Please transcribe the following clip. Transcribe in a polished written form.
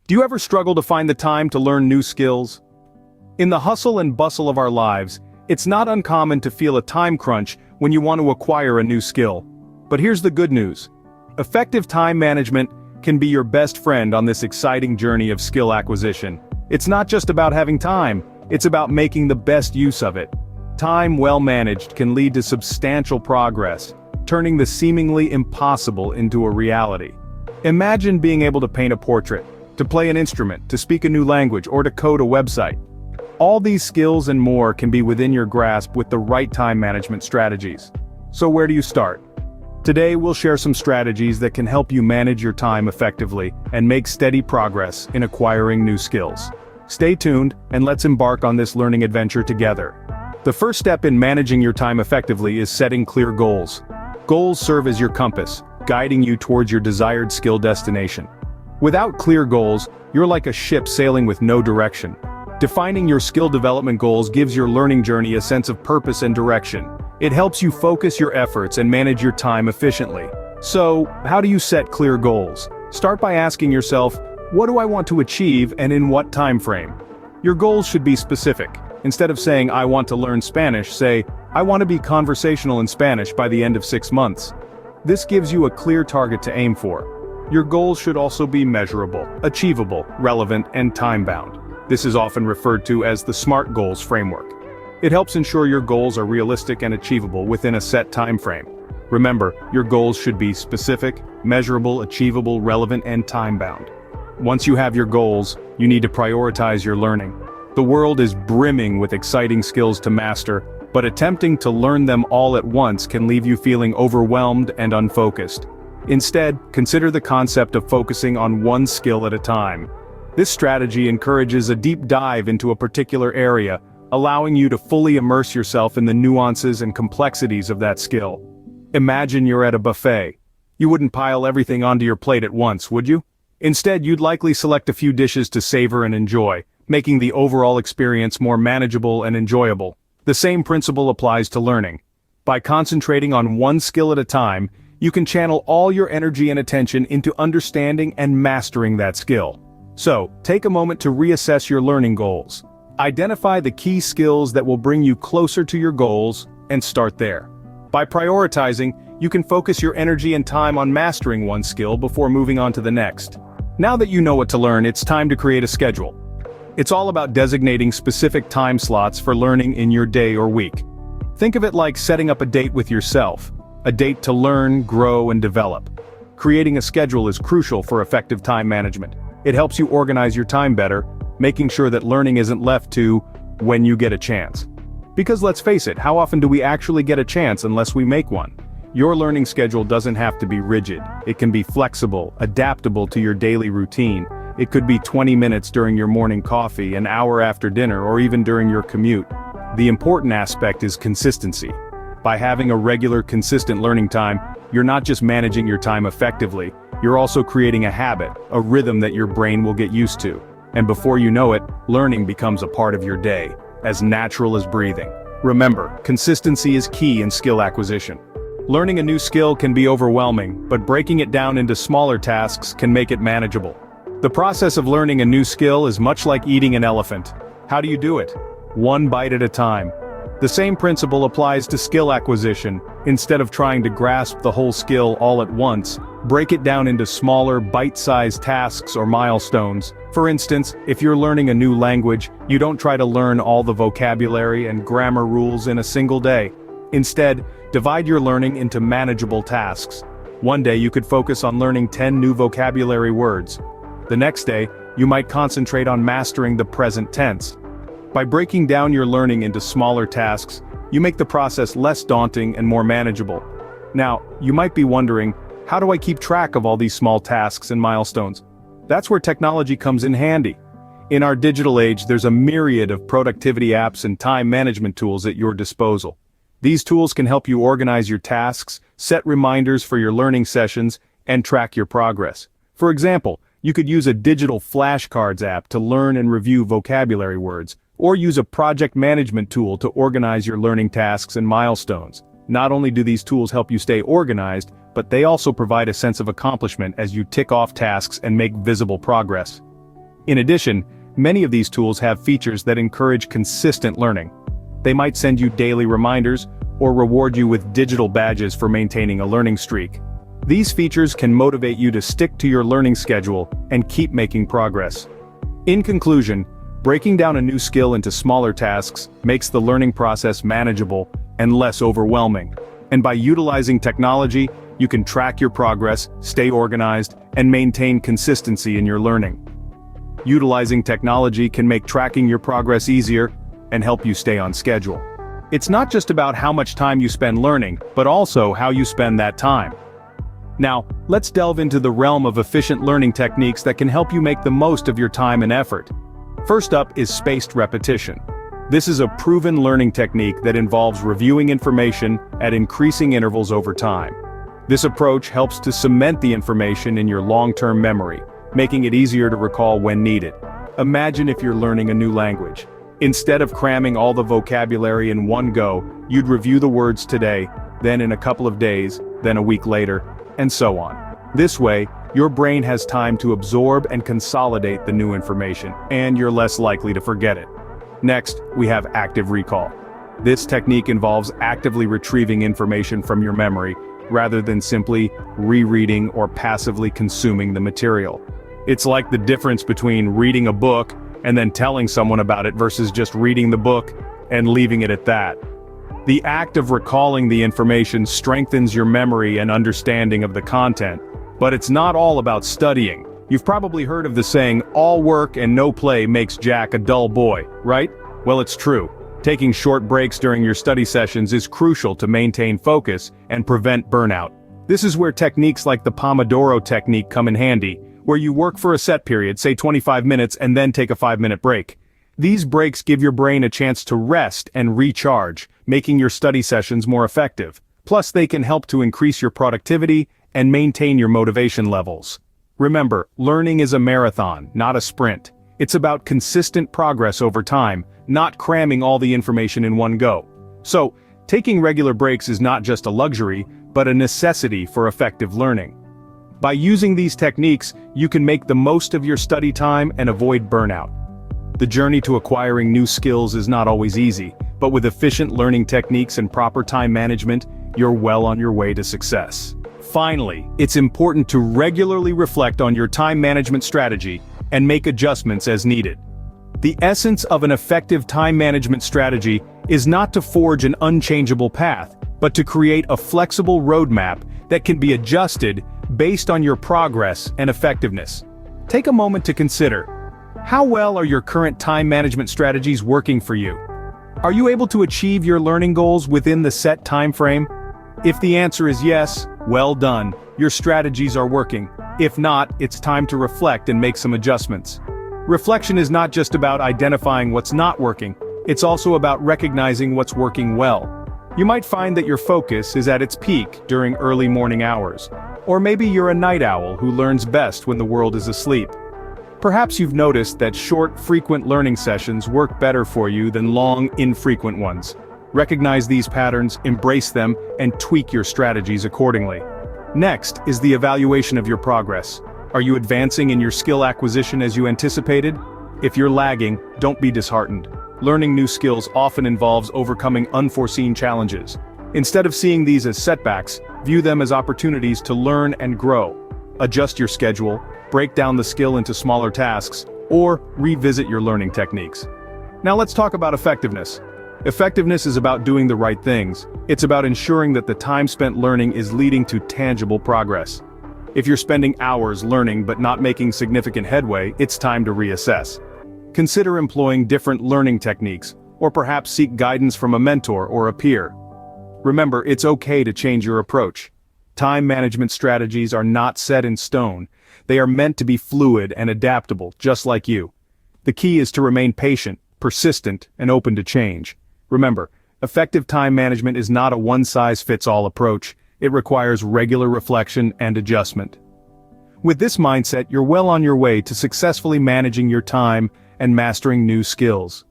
Do you ever struggle to find the time to learn new skills? In the hustle and bustle of our lives, it's not uncommon to feel a time crunch when you want to acquire a new skill. But here's the good news. Effective time management can be your best friend on this exciting journey of skill acquisition. It's not just about having time, it's about making the best use of it. Time well managed can lead to substantial progress, turning the seemingly impossible into a reality. Imagine being able to paint a portrait, to play an instrument, to speak a new language, or to code a website. All these skills and more can be within your grasp with the right time management strategies. So where do you start? Today we'll share some strategies that can help you manage your time effectively and make steady progress in acquiring new skills. Stay tuned, and let's embark on this learning adventure together. The first step in managing your time effectively is setting clear goals. Goals serve as your compass, guiding you towards your desired skill destination. Without clear goals, you're like a ship sailing with no direction. Defining your skill development goals gives your learning journey a sense of purpose and direction. It helps you focus your efforts and manage your time efficiently. So, how do you set clear goals? Start by asking yourself, what do I want to achieve and in what time frame? Your goals should be specific. Instead of saying, I want to learn Spanish, say, I want to be conversational in Spanish by the end of 6 months. This gives you a clear target to aim for. Your goals should also be measurable, achievable, relevant, and time-bound. This is often referred to as the SMART goals framework. It helps ensure your goals are realistic and achievable within a set time frame. Remember, your goals should be specific, measurable, achievable, relevant, and time-bound. Once you have your goals, you need to prioritize your learning. The world is brimming with exciting skills to master, but attempting to learn them all at once can leave you feeling overwhelmed and unfocused. Instead, consider the concept of focusing on one skill at a time. This strategy encourages a deep dive into a particular area, allowing you to fully immerse yourself in the nuances and complexities of that skill. Imagine you're at a buffet. You wouldn't pile everything onto your plate at once, would you? Instead, you'd likely select a few dishes to savor and enjoy, making the overall experience more manageable and enjoyable. The same principle applies to learning. By concentrating on one skill at a time, you can channel all your energy and attention into understanding and mastering that skill. So, take a moment to reassess your learning goals. Identify the key skills that will bring you closer to your goals, and start there. By prioritizing, you can focus your energy and time on mastering one skill before moving on to the next. Now that you know what to learn, it's time to create a schedule. It's all about designating specific time slots for learning in your day or week. Think of it like setting up a date with yourself. A date to learn, grow, and develop. Creating a schedule is crucial for effective time management. It helps you organize your time better, making sure that learning isn't left to when you get a chance. Because let's face it, how often do we actually get a chance unless we make one? Your learning schedule doesn't have to be rigid. It can be flexible, adaptable to your daily routine. It could be 20 minutes during your morning coffee, an hour after dinner, or even during your commute. The important aspect is consistency. By having a regular, consistent learning time, you're not just managing your time effectively, you're also creating a habit, a rhythm that your brain will get used to. And before you know it, learning becomes a part of your day, as natural as breathing. Remember, consistency is key in skill acquisition. Learning a new skill can be overwhelming, but breaking it down into smaller tasks can make it manageable. The process of learning a new skill is much like eating an elephant. How do you do it? One bite at a time. The same principle applies to skill acquisition. Instead of trying to grasp the whole skill all at once, break it down into smaller, bite-sized tasks or milestones. For instance, if you're learning a new language, you don't try to learn all the vocabulary and grammar rules in a single day. Instead, divide your learning into manageable tasks. One day you could focus on learning 10 new vocabulary words. The next day, you might concentrate on mastering the present tense. By breaking down your learning into smaller tasks, you make the process less daunting and more manageable. Now, you might be wondering, how do I keep track of all these small tasks and milestones? That's where technology comes in handy. In our digital age, there's a myriad of productivity apps and time management tools at your disposal. These tools can help you organize your tasks, set reminders for your learning sessions, and track your progress. For example, you could use a digital flashcards app to learn and review vocabulary words, or use a project management tool to organize your learning tasks and milestones. Not only do these tools help you stay organized, but they also provide a sense of accomplishment as you tick off tasks and make visible progress. In addition, many of these tools have features that encourage consistent learning. They might send you daily reminders or reward you with digital badges for maintaining a learning streak. These features can motivate you to stick to your learning schedule and keep making progress. In conclusion, breaking down a new skill into smaller tasks makes the learning process manageable and less overwhelming. And by utilizing technology, you can track your progress, stay organized, and maintain consistency in your learning. Utilizing technology can make tracking your progress easier and help you stay on schedule. It's not just about how much time you spend learning, but also how you spend that time. Now, let's delve into the realm of efficient learning techniques that can help you make the most of your time and effort. First up is spaced repetition. This is a proven learning technique that involves reviewing information at increasing intervals over time. This approach helps to cement the information in your long-term memory, making it easier to recall when needed. Imagine if you're learning a new language. Instead of cramming all the vocabulary in one go, you'd review the words today, then in a couple of days, then a week later, and so on. This way, your brain has time to absorb and consolidate the new information, and you're less likely to forget it. Next, we have active recall. This technique involves actively retrieving information from your memory, rather than simply rereading or passively consuming the material. It's like the difference between reading a book and then telling someone about it versus just reading the book and leaving it at that. The act of recalling the information strengthens your memory and understanding of the content. But it's not all about studying. You've probably heard of the saying, "All work and no play makes Jack a dull boy," right? Well, it's true. Taking short breaks during your study sessions is crucial to maintain focus and prevent burnout. This is where techniques like the Pomodoro technique come in handy, where you work for a set period, say 25 minutes, and then take a 5-minute break. These breaks give your brain a chance to rest and recharge, making your study sessions more effective. Plus, they can help to increase your productivity and maintain your motivation levels. Remember, learning is a marathon, not a sprint. It's about consistent progress over time, not cramming all the information in one go. So, taking regular breaks is not just a luxury, but a necessity for effective learning. By using these techniques, you can make the most of your study time and avoid burnout. The journey to acquiring new skills is not always easy, but with efficient learning techniques and proper time management, you're well on your way to success. Finally, it's important to regularly reflect on your time management strategy and make adjustments as needed. The essence of an effective time management strategy is not to forge an unchangeable path, but to create a flexible roadmap that can be adjusted based on your progress and effectiveness. Take a moment to consider, how well are your current time management strategies working for you? Are you able to achieve your learning goals within the set time frame? If the answer is yes, well done, your strategies are working. If not, it's time to reflect and make some adjustments. Reflection is not just about identifying what's not working, it's also about recognizing what's working well. You might find that your focus is at its peak during early morning hours. Or maybe you're a night owl who learns best when the world is asleep. Perhaps you've noticed that short, frequent learning sessions work better for you than long, infrequent ones. Recognize these patterns, embrace them, and tweak your strategies accordingly. Next is the evaluation of your progress. Are you advancing in your skill acquisition as you anticipated? If you're lagging, don't be disheartened. Learning new skills often involves overcoming unforeseen challenges. Instead of seeing these as setbacks, view them as opportunities to learn and grow. Adjust your schedule, break down the skill into smaller tasks, or revisit your learning techniques. Now let's talk about effectiveness. Effectiveness is about doing the right things. It's about ensuring that the time spent learning is leading to tangible progress. If you're spending hours learning but not making significant headway, it's time to reassess. Consider employing different learning techniques, or perhaps seek guidance from a mentor or a peer. Remember, it's okay to change your approach. Time management strategies are not set in stone. They are meant to be fluid and adaptable, just like you. The key is to remain patient, persistent, and open to change. Remember, effective time management is not a one-size-fits-all approach. It requires regular reflection and adjustment. With this mindset, you're well on your way to successfully managing your time and mastering new skills.